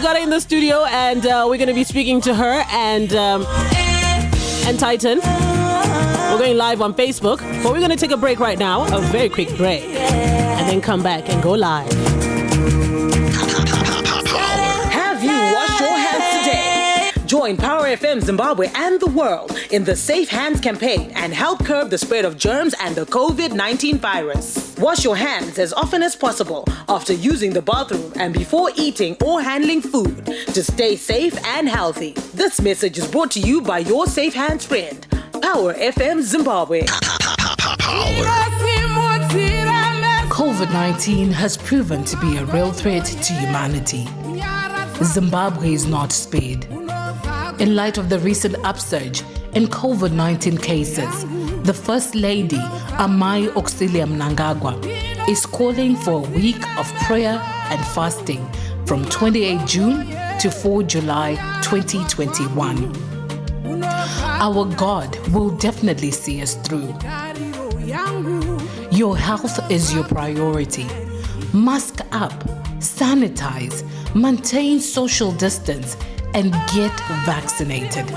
Got her in the studio, and we're going to be speaking to her and Tytan. We're going live on Facebook, but we're going to take a break right now, a very quick break, and then come back and go live. Have you washed your hands today? Join Power FM Zimbabwe and the world in the Safe Hands campaign and help curb the spread of germs and the COVID-19 virus. Wash your hands as often as possible after using the bathroom and before eating or handling food to stay safe and healthy. This message is brought to you by your Safe Hands friend, Power FM Zimbabwe. COVID-19 has proven to be a real threat to humanity. Zimbabwe is not spared. In light of the recent upsurge in COVID-19 cases, the First Lady, Amai Auxilia Mnangagwa, is calling for a week of prayer and fasting from 28 June to 4 July 2021. Our God will definitely see us through. Your health is your priority. Mask up, sanitize, maintain social distance, and get vaccinated.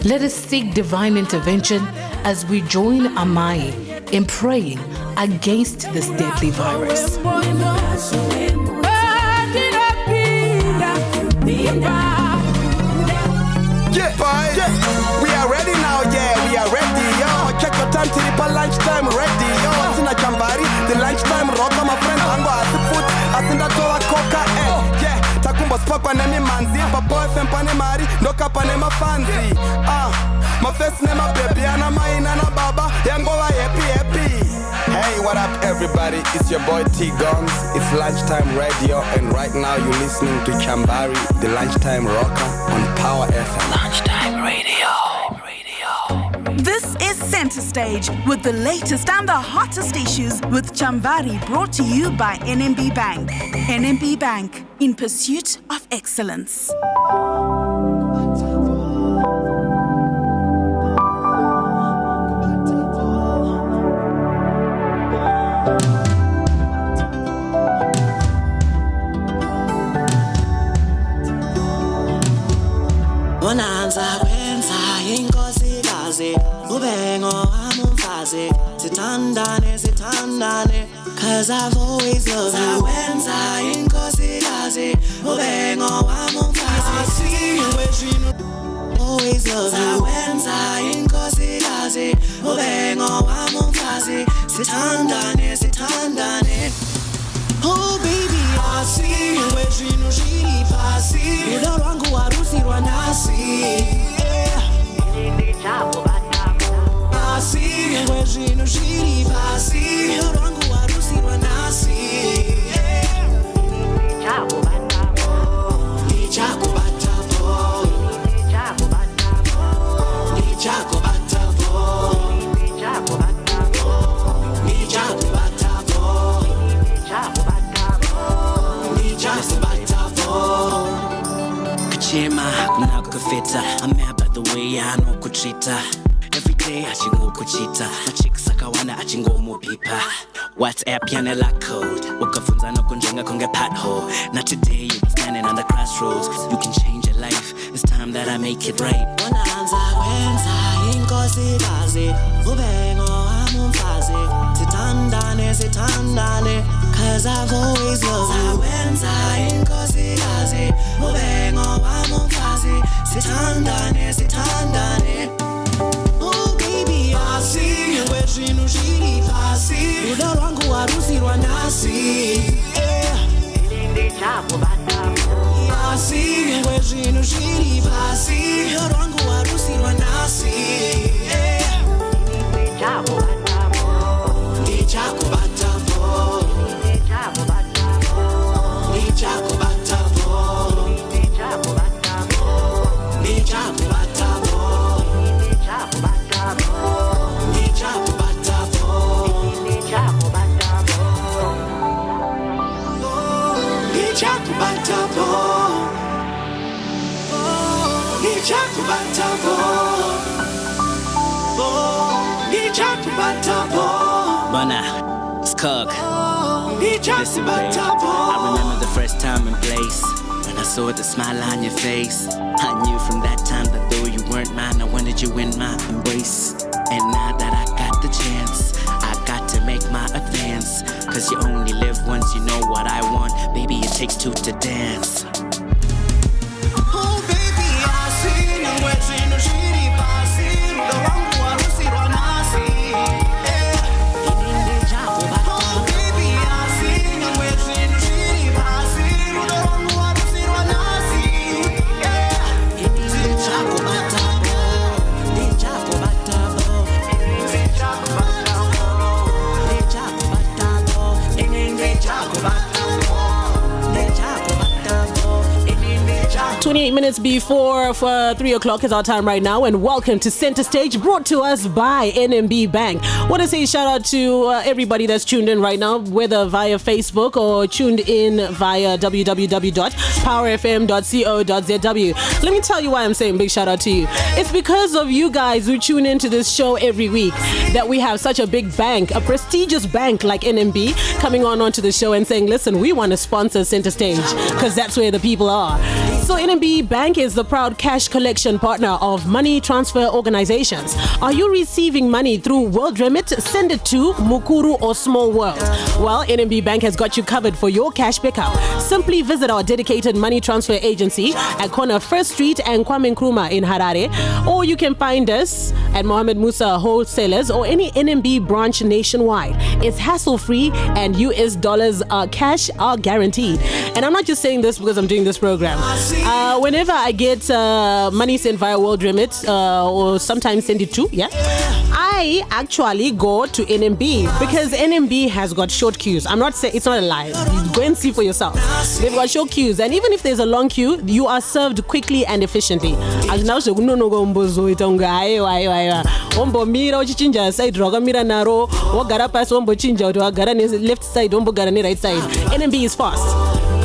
Let us seek divine intervention as we join Amai in praying against this deadly virus. We are ready now, we are ready, yo. Check your time till it's lunchtime, ready, yo. It's in a Chamvary, the lunchtime rocker, my friend. Hango at the foot, I think that's all I coca, yeah. Takumba spakwa nemi manzi, papa fempane mari, noka pane mafanzi. My face name my baby, and I'm na baba, yango wa happy. Hey, what up everybody? It's your boy T Guns. It's lunchtime radio, and right now you're listening to Chamvary, the lunchtime rocker on Power FM. Lunchtime radio. This is Center Stage with the latest and the hottest issues with Chamvary, brought to you by NMB Bank. NMB Bank, in pursuit of excellence. Sitandane, cause I've always loved you. Always love you. Sitandane. Oh baby, I see you where she knows she passy. Uda wangu warusi rwanasi. I see you where she knows she passy. Uda wangu warusi rwanasi. I'm mad by the way I know kuchita. Every day I chingo kuchita. My chicks akawana achingo mo pipa. WhatsApp yanela code. Ukafunza no kunjenga konge pothole. Not today you be standing on the crossroads. You can change your life. It's time that I make it right. Sitandane, cause I've always loved you. Sitandane. Oh baby, I see you where she knows she passy. Uda wangu warusi rwanasi. I see you where she knows she passy. Uda wangu warusi rwanasi. Bana, Skug. Listen, babe. I remember the first time and place when I saw the smile on your face. I knew from that time that though you weren't mine, I wanted you in my embrace. And now that I got the chance, I got to make my advance. Cause you only live once, you know what I want. Baby, it takes two to dance. Oh baby, I see you wetting the shitty passy. The wrong one who see what I see. Oh baby, I see you wetting the shitty passy. The wrong one who see what I see. Minutes before 3 o'clock is our time right now, and welcome to Center Stage, brought to us by NMB Bank. Want to say shout out to everybody that's tuned in right now, whether via Facebook or tuned in via www.powerfm.co.zw. Let me tell you why I'm saying big shout out to you. It's because of you guys who tune into this show every week that we have such a big bank, a prestigious bank like NMB, coming onto the show and saying, listen, we want to sponsor Center Stage because that's where the people are. So NMB Bank is the proud cash collection partner of money transfer organizations. Are you receiving money through World Remit? Send it to Mukuru or Small World. Well, NMB Bank has got you covered for your cash pickup. Simply visit our dedicated money transfer agency at corner 1st Street and Kwame Nkrumah in Harare, or you can find us at Mohammed Musa Wholesalers or any NMB branch nationwide. It's hassle-free and US dollars cash are guaranteed. And I'm not just saying this because I'm doing this program. Whenever I get money sent via World Remit or sometimes send it to, I actually go to NMB because NMB has got short queues. I'm not saying, it's not a lie. You go and see for yourself. They've got short queues, and even if there's a long queue, you are served quickly and efficiently. As now, so no left side, right side. NMB is fast.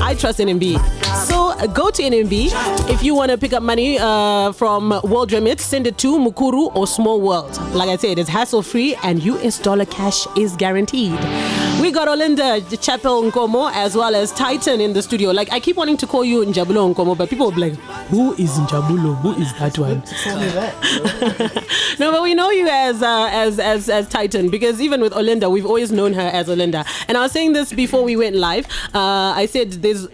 I trust NMB. So go to NMB. If you want to pick up money from World Remit, send it to Mukuru or Small World. Like I said, it's hassle-free and US dollar cash is guaranteed. We got Olinda Chapel Nkomo as well as Tytan in the studio. Like, I keep wanting to call you Njabulo Nkomo, but people will be like, who is Njabulo? Who is that one? No, but we know you as Tytan, because even with Olinda, we've always known her as Olinda. And I was saying this before we went live. I said there's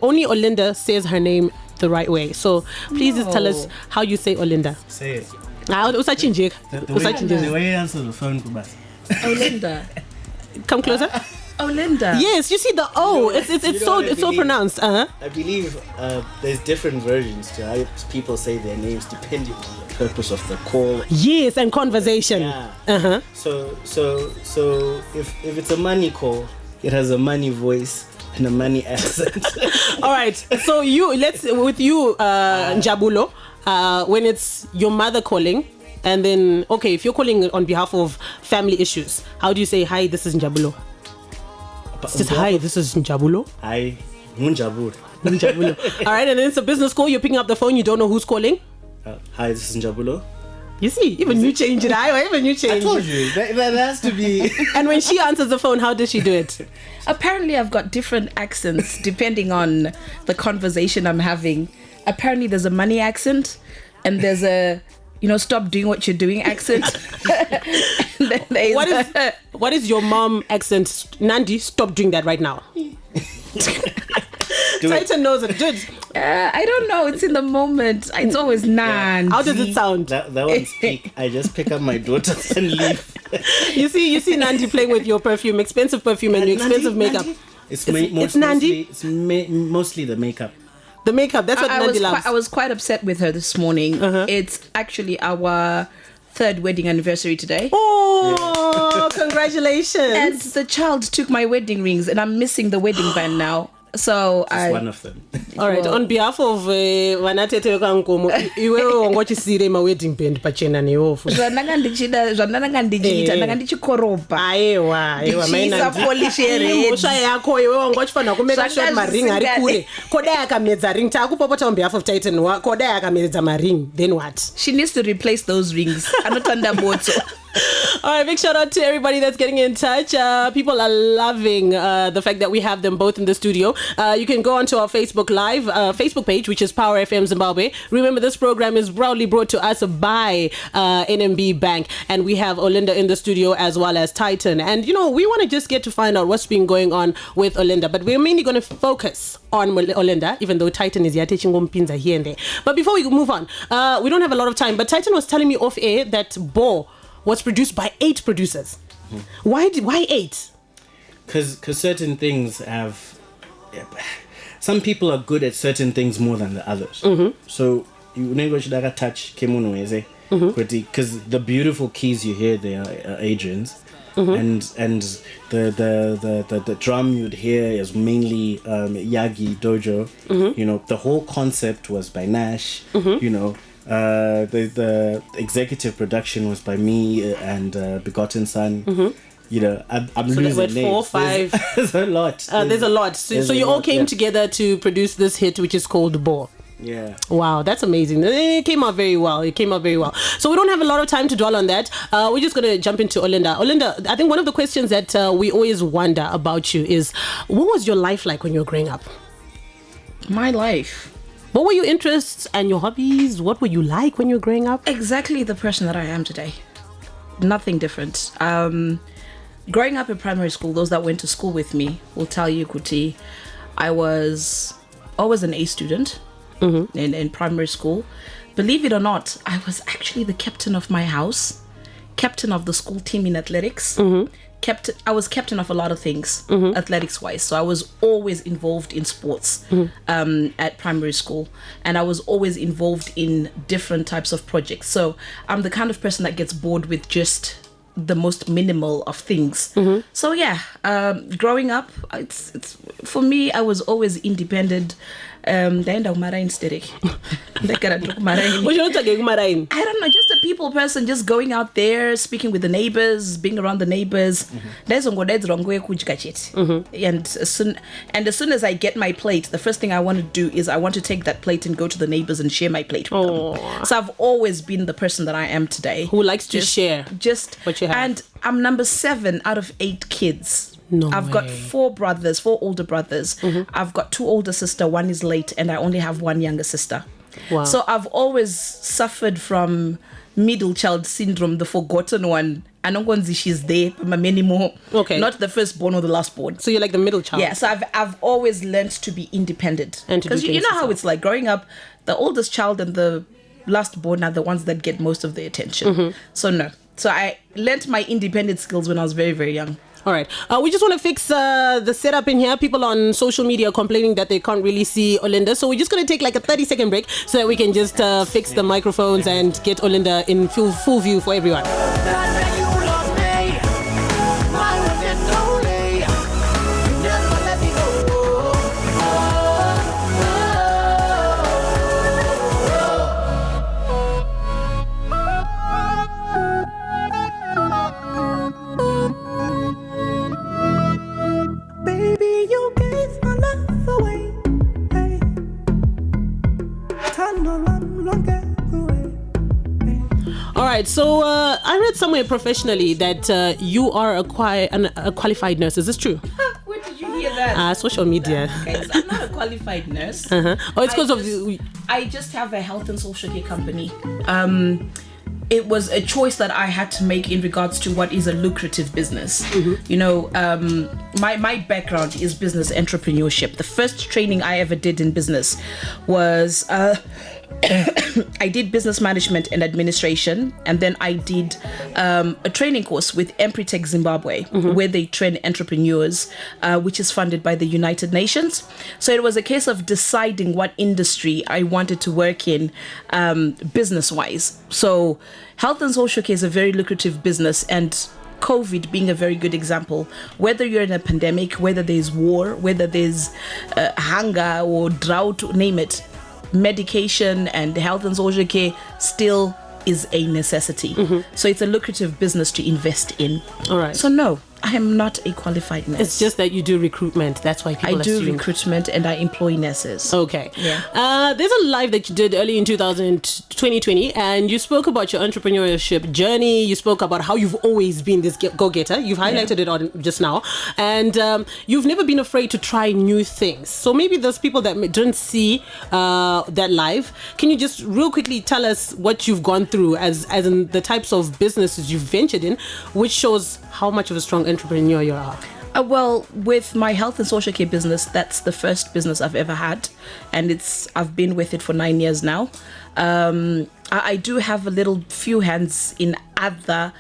only Olinda says her name the right way. So please just tell us how you say Olinda. Say it. The way you answer the phone, Olinda. Come closer. Olinda. Yes, you see the O. It's so pronounced. I believe there's different versions to how people say their names depending on the purpose of the call. Yes, and conversation. Yeah. So if it's a money call, it has a money voice and a money accent. All right. So with you, Njabulo, when it's your mother calling, and then, okay, if you're calling on behalf of family issues, how do you say, hi, this is Njabulo? It's just, hi, this is Njabulo. Hi, Njabulo. All right, and then it's a business call, you're picking up the phone, you don't know who's calling. Hi, this is Njabulo. You see, even you change it. Even you change it. I told you, that has to be. And when she answers the phone, how does she do it? Apparently, I've got different accents depending on the conversation I'm having. Apparently, there's a money accent, and there's a, stop doing what you're doing accent. What is your mom accent? Nandi, stop doing that right now. Tytan knows it. Dude. I don't know. It's in the moment. It's always Nandi. How does it sound? That one speak. I just pick up my daughters and leave. You see Nandi playing with your perfume, expensive perfume, and your expensive makeup. It's Nandi. It's mostly the makeup. The makeup, that's what Nandi loves. I was quite upset with her this morning. It's actually our 3rd wedding anniversary today. Oh, Congratulations. And the child took my wedding rings and I'm missing the wedding band now. So just one of them. All right, on behalf of Tytan Nkomo, iwe wangochisiire ma wedding band pachena neofu. Zvananga ndichikoropa. Aiwa, maina polisheri. Musha yako iwe wangochifana kumeka short maring ari kure. Koda yakamedza ring takupopota on behalf of Tytan. Koda yakamedza maring, then what? She needs to replace those rings. Anotanda boto. All right, big shout out to everybody that's getting in touch. People are loving the fact that we have them both in the studio. You can go onto our Facebook Live Facebook page, which is Power FM Zimbabwe. Remember, this program is proudly brought to us by NMB Bank, and we have Olinda in the studio as well as Tytan. And you know, we want to just get to find out what's been going on with Olinda, but we're mainly going to focus on Olinda, even though Tytan is here teaching Pinza here and there. But before we move on, we don't have a lot of time. But Tytan was telling me off air that Bo was produced by 8 producers. Mm-hmm. Why 8? Because certain things have... some people are good at certain things more than the others. Mm-hmm. So you never should touch Kemunweze. Because the beautiful keys you hear there are Adrian's. Mm-hmm. And the drum you'd hear is mainly Yagi Dojo. Mm-hmm. You know, the whole concept was by Nash. Mm-hmm. You know, the executive production was by me and Begotten Son. Mm-hmm. You know, I'm so losing names. 4, 5. There's a lot. There's a lot. So you all came together to produce this hit, which is called Bo. Yeah. Wow, that's amazing. It came out very well. So we don't have a lot of time to dwell on that. We're just going to jump into Olinda. Olinda, I think one of the questions that we always wonder about you is, what was your life like when you were growing up? My life? What were your interests and your hobbies? What were you like when you were growing up? Exactly the person that I am today. Nothing different. Growing up in primary school, those that went to school with me will tell you, Kuti, I was always an A student. Mm-hmm. In primary school. Believe it or not, I was actually the captain of my house, captain of the school team in athletics. Mm-hmm. I was captain of a lot of things, mm-hmm. athletics wise. So I was always involved in sports at primary school, and I was always involved in different types of projects. So I'm the kind of person that gets bored with just the most minimal of things. Mm-hmm. So yeah, growing up, it's for me, I was always independent. I don't know, just a people person, just going out there, speaking with the neighbors, being around the neighbors. Mm-hmm. And as soon as I get my plate, the first thing I want to do is I want to take that plate and go to the neighbors and share my plate with them. So I've always been the person that I am today, who likes to share just what you have. And I'm number 7 out of 8 kids. I've got 4 older brothers. Mm-hmm. I've got 2 older sisters, 1 is late, and I only have 1 younger sister. Wow. So I've always suffered from middle child syndrome, the forgotten one. I don't want to see she's there, but many more. Okay. Not the firstborn or the lastborn. So you're like the middle child. Yeah, so I've always learned to be independent. Because you know how it's like growing up, the oldest child and the lastborn are the ones that get most of the attention. Mm-hmm. So no. So I learned my independent skills when I was very, very young. All right. We just want to fix the setup in here. People on social media are complaining that they can't really see Olinda. So we're just going to take like a 30-second break so that we can just fix the microphones and get Olinda in full view for everyone. All right, so I read somewhere professionally that you are a qualified nurse. Is this true? Where did you hear that? Social media. Guys, I'm not a qualified nurse. Uh-huh. Oh, it's because of I just have a health and social care company. It was a choice that I had to make in regards to what is a lucrative business. Mm-hmm. You know, my background is business entrepreneurship. The first training I ever did in business was I did business management and administration, and then I did a training course with Empretech Zimbabwe, mm-hmm. where they train entrepreneurs, which is funded by the United Nations. So it was a case of deciding what industry I wanted to work in business-wise. So health and social care is a very lucrative business, and COVID being a very good example. Whether you're in a pandemic, whether there's war, whether there's hunger or drought, name it, medication and health and social care still is a necessity. Mm-hmm. So it's a lucrative business to invest in. All right. So no, I am not a qualified nurse. It's just that you do recruitment. That's why people I do assume. recruitment and I employ nurses. Okay. Yeah. There's a live that you did early in 2020, and you spoke about your entrepreneurship journey. You spoke about how you've always been this go-getter. You've highlighted it on just now. And you've never been afraid to try new things. So maybe those people that didn't see that live, can you just real quickly tell us what you've gone through as in the types of businesses you've ventured in, which shows how much of a strong entrepreneur you are? Well, with my health and social care business, that's the first business I've ever had, and I've been with it for 9 years now. I do have a few hands in other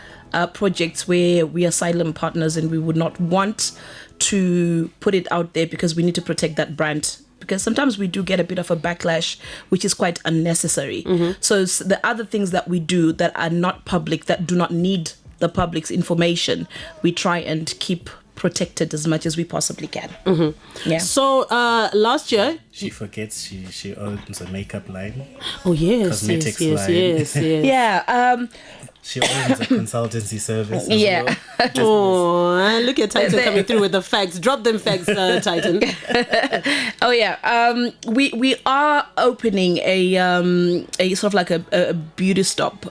projects where we are silent partners, and we would not want to put it out there because we need to protect that brand. Because sometimes we do get a bit of a backlash, which is quite unnecessary. So the other things that we do that are not public, that do not need the public's information, we try and keep protected as much as we possibly can. Yeah. So last year, she forgets she owns a makeup line. Oh yes, cosmetics yes. Yeah. She owns a consultancy service. Yeah. Oh, look at Tytan coming through with the facts. Drop them facts, Tytan. Oh yeah. We are opening a sort of like a beauty stop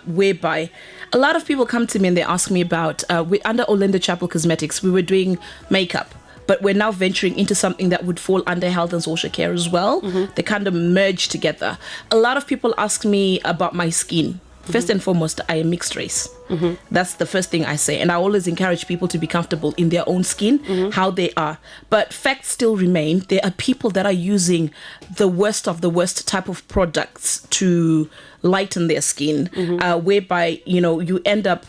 whereby a lot of people come to me and they ask me about under Olinda Chapel Cosmetics, we were doing makeup. But we're now venturing into something that would fall under health and social care as well. They kind of merge together. A lot of people ask me about my skin. First and foremost, I am mixed race. That's the first thing I say. And I always encourage people to be comfortable in their own skin, how they are. But facts still remain. There are people that are using the worst of the worst type of products to lighten their skin, whereby, you end up,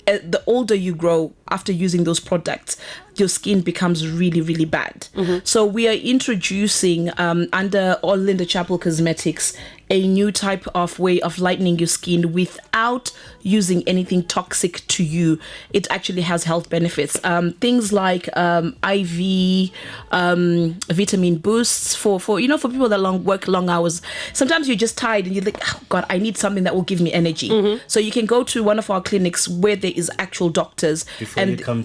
the older you grow after using those products, your skin becomes really, really bad. So we are introducing under Olinda Chapel Cosmetics a new type of way of lightening your skin without using anything toxic to you. It actually has health benefits. Things like IV vitamin boosts for people that work long hours. Sometimes you're just tired and you're like, oh God, I need something that will give me energy. So you can go to one of our clinics where there is actual doctors before you come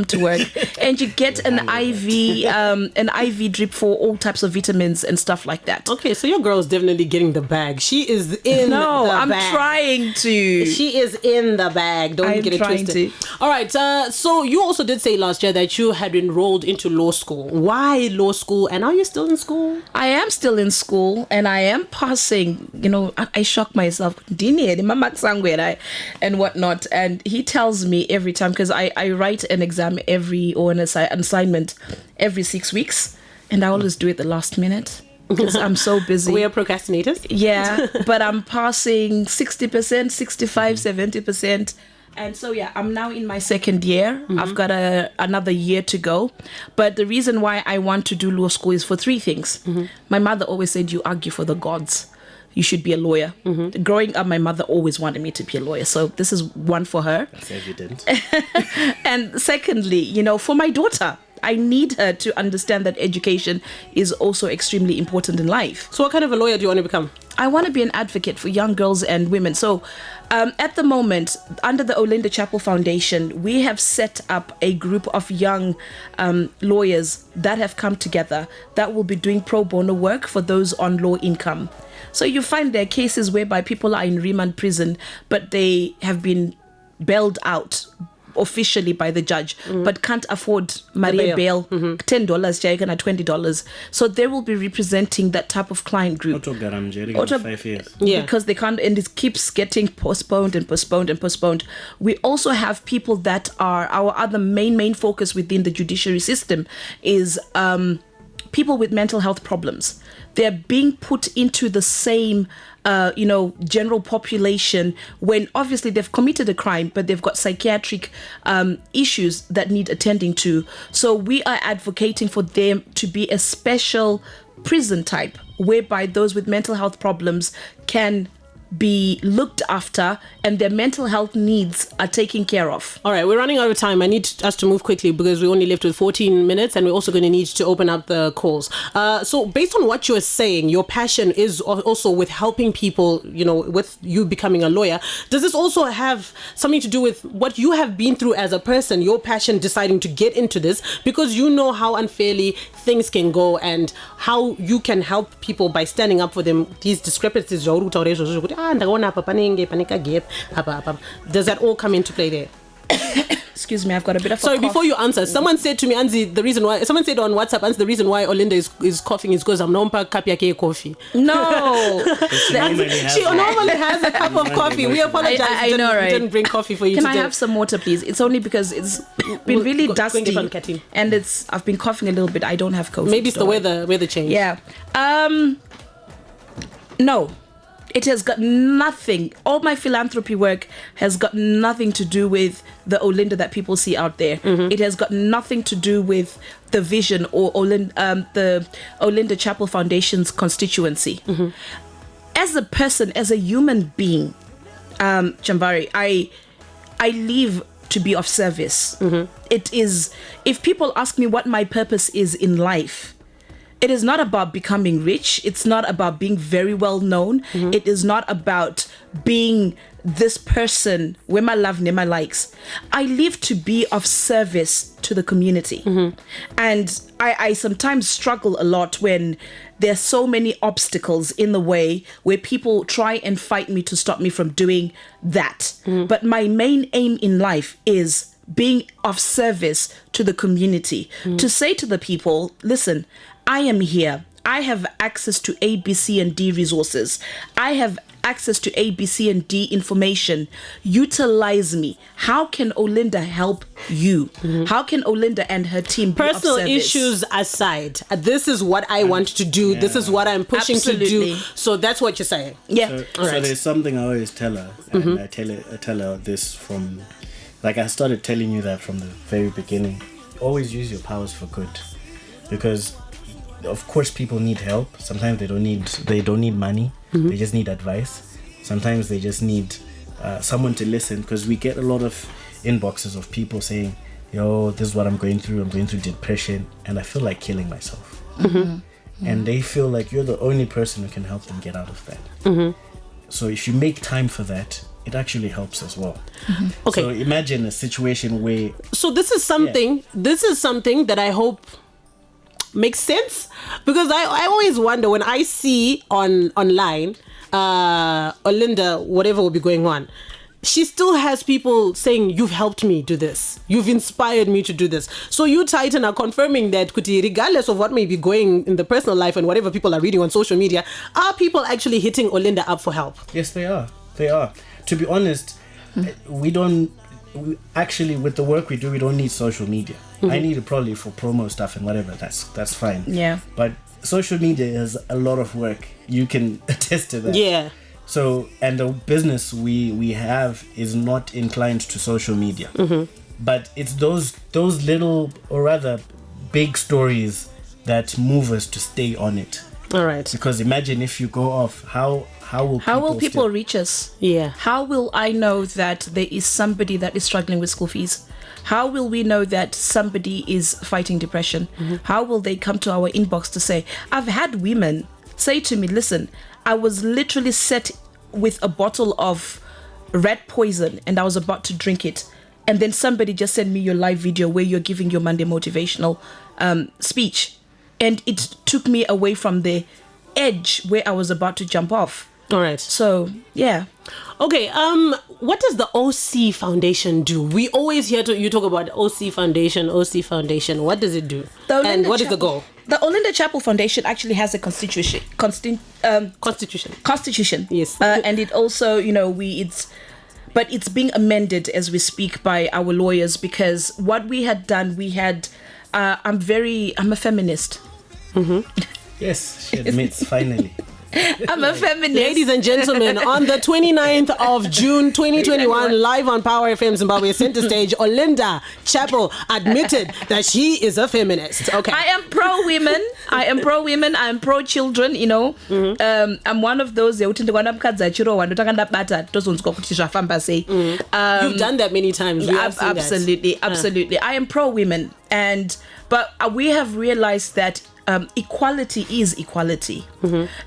to work. And you get an IV drip for all types of vitamins and stuff like that. Okay, so your girl's definitely getting the bag. She is in the bag. I'm trying to. She is in the bag. Don't get it twisted. All right. So you also did say last year that you had enrolled into law school. Why law school? And are you still in school? I am still in school and I am passing. I shock myself. And whatnot. And he tells me every time, because I write an exam or an assignment every 6 weeks. And I always do it the last minute. Because I'm so busy. We are procrastinators. Yeah, but I'm passing 60%, 65, 70%. And so, I'm now in my second year. I've got another year to go. But the reason why I want to do law school is for 3 things. My mother always said, you argue for the gods. You should be a lawyer. Growing up, my mother always wanted me to be a lawyer. So this is one for her. That's evident. And secondly, for my daughter. I need her to understand that education is also extremely important in life. So what kind of a lawyer do you want to become? I want to be an advocate for young girls and women. So at the moment, under the Olinda Chapel Foundation, we have set up a group of young lawyers that have come together that will be doing pro bono work for those on low income. So you find there are cases whereby people are in remand prison, but they have been bailed out officially by the judge, but can't afford Maria bail, $10, $20. So they will be representing that type of client group. 5 years. Yeah. Because they can't, and it keeps getting postponed. We also have people that are our other main focus within the judiciary system is people with mental health problems. They're being put into the same general population when obviously they've committed a crime, but they've got psychiatric issues that need attending to. So we are advocating for them to be a special prison type whereby those with mental health problems can be looked after and their mental health needs are taken care of. All right, we're running out of time. I need us to move quickly because we only left with 14 minutes and we're also going to need to open up the calls. So based on what you're saying, your passion is also with helping people, with you becoming a lawyer. Does this also have something to do with what you have been through as a person, your passion deciding to get into this because you know how unfairly things can go and how you can help people by standing up for them? These discrepancies, does that all come into play there? Excuse me, I've got a bit of Sorry, a cough. before you answer, someone said to me, Anzi, someone said on WhatsApp, Anzi, the reason why Olinda is coughing is because I'm not kapya coffee. No. She normally has a cup of coffee. We apologize. I know, right? We didn't bring coffee for you Can today. I have some water, please? It's only because it's been really go dusty and get some and I've been coughing a little bit. I don't have COVID. Maybe it's the weather change. Yeah. No. It has got nothing. All my philanthropy work has got nothing to do with the Olinda that people see out there. It has got nothing to do with the vision or the Olinda Chapel Foundation's constituency. As a person, as a human being, Chamvary, I live to be of service. It is, if people ask me what my purpose is in life, it is not about becoming rich. It's not about being very well known. It is not about being this person where my love, near my likes. I live to be of service to the community. And I sometimes struggle a lot when there's so many obstacles in the way where people try and fight me to stop me from doing that. But my main aim in life is being of service to the community, to say to the people, listen, I am here. I have access to A, B, C, and D resources. I have access to A, B, C, and D information. Utilize me. How can Olinda help you? How can Olinda and her team be Personal of service? issues aside, this is what I want to do. This is what I'm pushing to do. So that's what you're saying. Yeah. So there's something I always tell her, and I tell her this from, like I started telling you that from the very beginning. Always use your powers for good, because of course people need help. Sometimes they don't need money. They just need advice. Sometimes they just need someone to listen, because we get a lot of inboxes of people saying, yo, this is what I'm going through depression and I feel like killing myself. And they feel like you're the only person who can help them get out of that. So if you make time for that, it actually helps as well. Okay. So imagine a situation where, so this is something that I hope makes sense, because I always wonder when I see online Olinda, whatever will be going on, she still has people saying, you've helped me do this, you've inspired me to do this. So you, Tytan, are confirming that regardless of what may be going in the personal life and whatever people are reading on social media, are people actually hitting Olinda up for help? Yes, they are. To be honest, actually, with the work we do, we don't need social media. I need it probably for promo stuff and whatever. That's fine. Yeah. But social media is a lot of work. You can attest to that. Yeah. So, and the business we have is not inclined to social media. But it's those little, or rather big stories that move us to stay on it. All right. Because imagine if you go off, how will people reach us? Yeah. How will I know that there is somebody that is struggling with school fees? How will we know that somebody is fighting depression? How will they come to our inbox to say, I've had women say to me, listen, I was literally set with a bottle of rat poison and I was about to drink it. And then somebody just sent me your live video where you're giving your Monday motivational speech. And it took me away from the edge where I was about to jump off. All right. So, yeah. Okay, what does the OC Foundation do? We always hear you talk about OC Foundation. What does it do? And what is the goal? The Olinda Chapel Foundation actually has a constitution. Constitution. Yes. And it also, but it's being amended as we speak by our lawyers, because what we had done, I'm a feminist. Yes, she admits finally. I'm a feminist. Ladies and gentlemen, on the 29th of June 2021, live on Power FM Zimbabwe center stage, Olinda Chapel admitted that she is a feminist. Okay. I am pro-women. I am pro-children, you know. I'm one of those. You've done that many times. Absolutely. I am pro-women. But we have realized that equality is equality.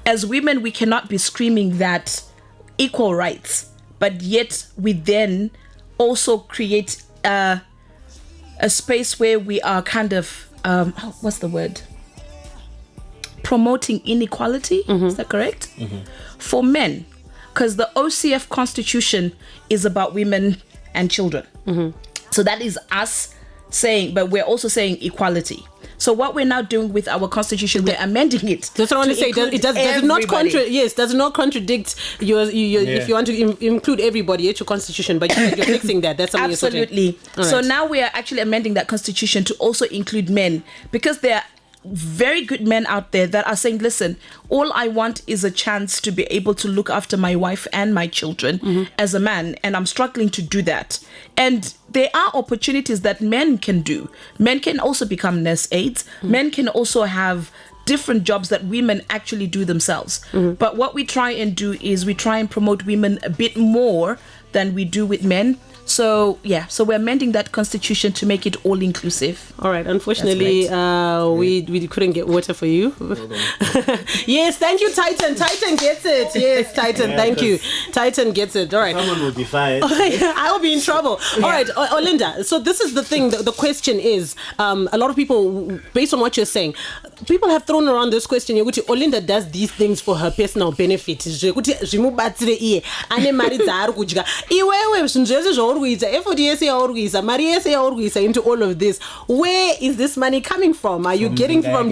As women, we cannot be screaming that equal rights, but yet we then also create a space where we are kind of what's the word? Promoting inequality. Is that correct? For men, because the OCF constitution is about women and children. So that is us saying, but we're also saying equality. So what we're now doing with our constitution, we're amending it. That's what I want to say. Does not contradict your if you want to include everybody at your constitution, but you're fixing that. That's something absolutely. So now we are actually amending that constitution to also include men, because there are very good men out there that are saying, listen, all I want is a chance to be able to look after my wife and my children as a man, and I'm struggling to do that. And there are opportunities that men can do. Men can also become nurse aides. Men can also have different jobs that women actually do themselves. But what we try and do is we try and promote women a bit more than we do with men. So we're amending that constitution to make it all inclusive. All right. Unfortunately, we couldn't get water for you. Yes, thank you, Tytan. Tytan gets it. Yes, Tytan, thank you. Tytan gets it. All right. Someone will be fired. I will be in trouble. All right, Olinda. So this is the thing. The question is, a lot of people, based on what you're saying, people have thrown around this question. Olinda does these things for her personal benefit. Into all of this. Where is this money coming from? Are you getting from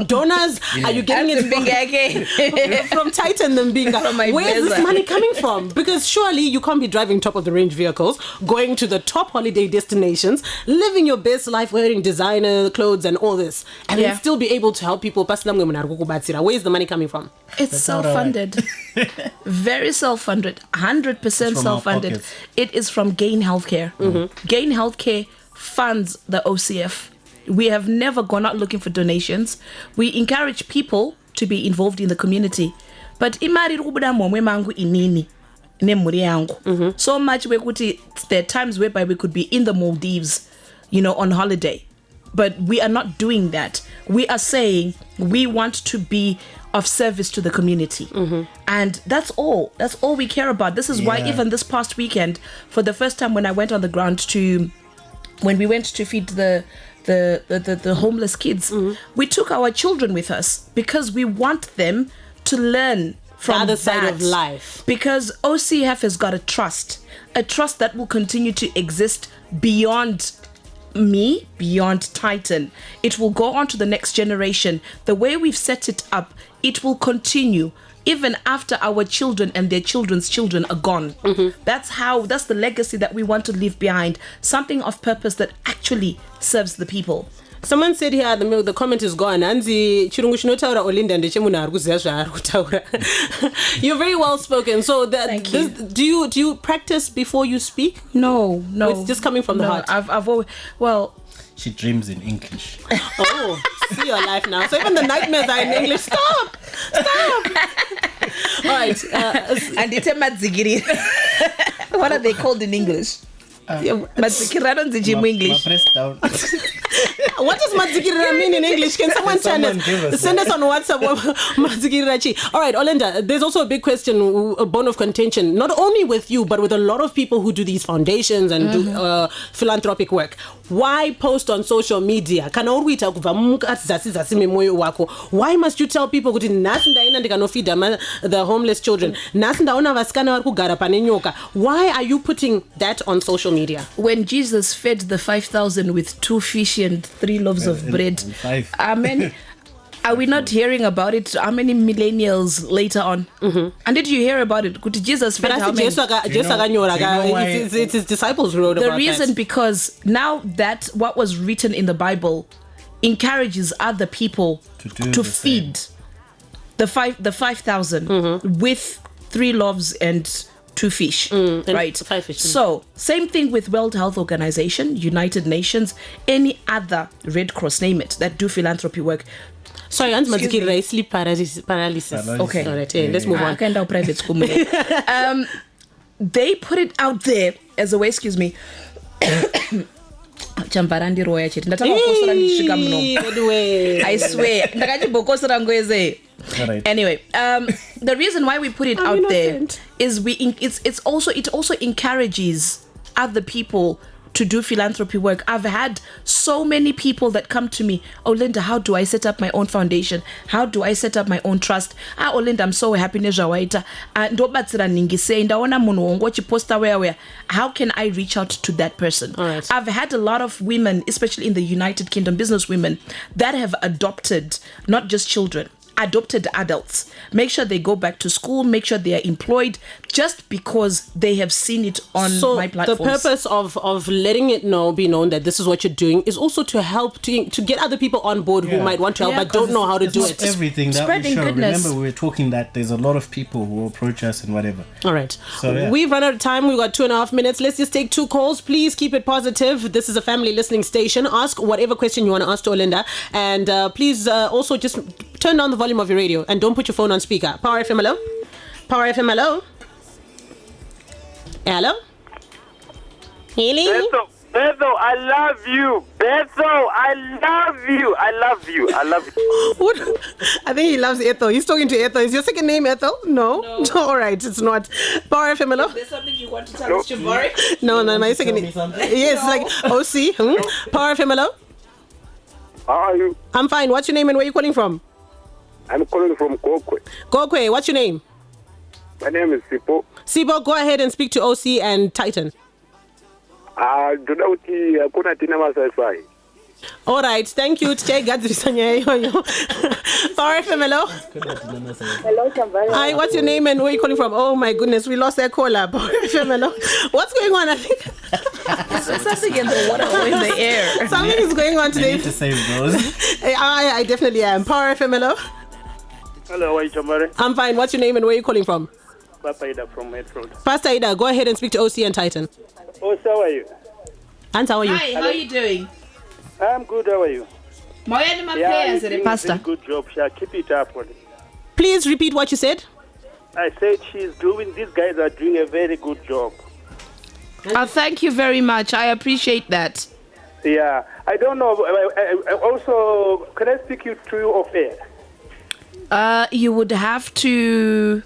donors? Are you getting it from Tytan Nkomo? Where is this money coming from? Because surely you can't be driving top of the range vehicles, going to the top holiday destinations, living your best life, wearing designer clothes and all this, and then still be able to help people. Where is the money coming from? It's self-funded. Very self-funded. 100% self-funded. It is from Gain Healthcare. Gain Healthcare funds the OCF. We have never gone out looking for donations. We encourage people to be involved in the community. But so much there are times whereby we could be in the Maldives, on holiday. But we are not doing that. We are saying we want to be of service to the community. And that's all we care about. This is why even this past weekend, for the first time when I went on the ground when we went to feed the homeless kids, we took our children with us because we want them to learn from the other side of life. Because OCF has got a trust that will continue to exist beyond me, beyond Tytan. It will go on to the next generation. The way we've set it up, it will continue even after our children and their children's children are gone. That's the legacy that we want to leave behind. Something of purpose that actually serves the people. Someone said here, the comment is gone. You're very well spoken. So Thank you. Do you practice before you speak? No. It's just coming from the heart. I've always, she dreams in English. Oh, see your life now. So even the nightmares are in English. Stop. All right. And it's a madzigiri. What are they called in English? Madzikira English. Press down. What does madzikira mean in English? Can someone send us on WhatsApp? Madzikirachi. All right, Olinda, there's also a big question, a bone of contention, not only with you, but with a lot of people who do these foundations and do philanthropic work. Why post on social media? Why must you tell people the homeless children? Why are you putting that on social media? When Jesus fed the 5,000 with 2 fish and 3 loaves of bread, amen. Are we not hearing about it? How many millennials later on? And did you hear about it? Could Jesus fed how many? It's his disciples who wrote about the reason that. Because now that what was written in the Bible encourages other people to feed. The 5,000 with 3 loaves and 2 fish, right? 5 fish. So same thing with World Health Organization, United Nations, any other Red Cross, name it, that do philanthropy work. Sorry, sleep paralysis. Okay, all right. Let's move on. Private school. They put it out there as a way. Excuse me. Chamvarandi roya cheti. Ndataka kukosora ndishika mno. I swear. Ndakachi bokosora ngweze. Anyway, the reason why we put it out innocent. there is it also encourages other people to do philanthropy work. I've had so many people that come to me, Olinda, how do I set up my own foundation? How do I set up my own trust? Olinda, I'm so happy nezvawaita. Ndobatsira ningise ndaona munhu wongochiposta where. How can I reach out to that person? All right. I've had a lot of women, especially in the United Kingdom, business women, that have adopted not just children, adopted adults. Make sure they go back to school, make sure they are employed, just because they have seen it on my platforms. The purpose of letting it be known that this is what you're doing is also to help to get other people on board who might want to help but don't know how to do it. Everything that Spreading we show. goodness. Remember, we were talking that there's a lot of people who approach us and whatever. All right. So, We've run out of time. We've got 2.5 minutes. Let's just take 2 calls. Please keep it positive. This is a family listening station. Ask whatever question you want to ask to Olinda. And please also just turn down the volume of your radio and don't put your phone on speaker. Power FM, hello? Power FM, hello? Hello? Haley? Beto, I love you. Beto, I love you. I love you. I love you. What? I think he loves Ethel. He's talking to Ethel. Is your second name Ethel? No. All right, it's not. Power FM, hello? There's something you want to tell us, Chamvary? No, my second name. Yes, like OC. Power FM, hello? How are you? I'm fine. What's your name and where are you calling from? I'm calling from Kokwe. Kokwe, what's your name? My name is Sipo. Sibo, go ahead and speak to OC and Tytan. All right, thank you. Power FM, hello? Hello, Chamvary. Hi, what's your name and where are you calling from? Oh my goodness, we lost that caller. Power FM, hello? What's going on? I think something in the water or in the air. Something is going on today. I need to save those. I definitely am. Power FM, hello? Hello, how are you, Chamvary? I'm fine. What's your name and where are you calling from? Papa Ida from Medford. Pastor Ida, go ahead and speak to OC and Tytan. Oh, how are you? And how are you? Hi, how are you doing? I'm good, how are you? You're doing Pastor. a good job. Shall keep it up. Please repeat what you said. I said these guys are doing a very good job. Thank you very much. I appreciate that. Yeah, I don't know. Also, can I speak to you off air? You would have to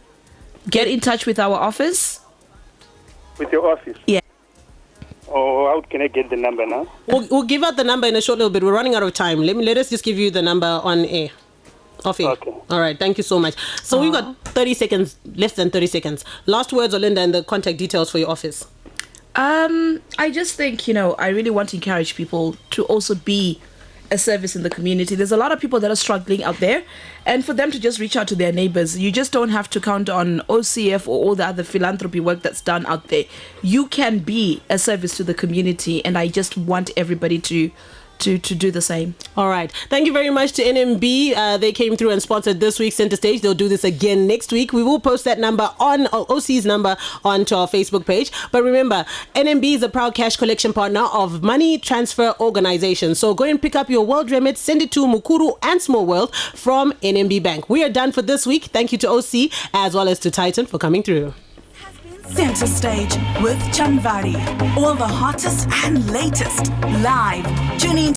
get in touch with our office. With your office? Yeah. Oh, how can I get the number now? We'll give out the number in a short little bit. We're running out of time. Let us just give you the number on air. Off air. Okay. All right. Thank you so much. So we've got 30 seconds, less than 30 seconds. Last words, Olinda, and the contact details for your office. I just think, I really want to encourage people to also be a service in the community. There's a lot of people that are struggling out there, and for them to just reach out to their neighbors. You just don't have to count on OCF or all the other philanthropy work that's done out there. You can be a service to the community, and I just want everybody to do the same. All right. Thank you very much to NMB. They came through and sponsored this week's Center Stage. They'll do this again next week. We will post that number on OC's number onto our Facebook page. But remember, NMB is a proud cash collection partner of Money Transfer Organization. So go and pick up your World Remit, send it to Mukuru and Small World from NMB Bank. We are done for this week. Thank you to OC as well as to Tytan for coming through. Center Stage with Chamvary. All the hottest and latest live. Tune in.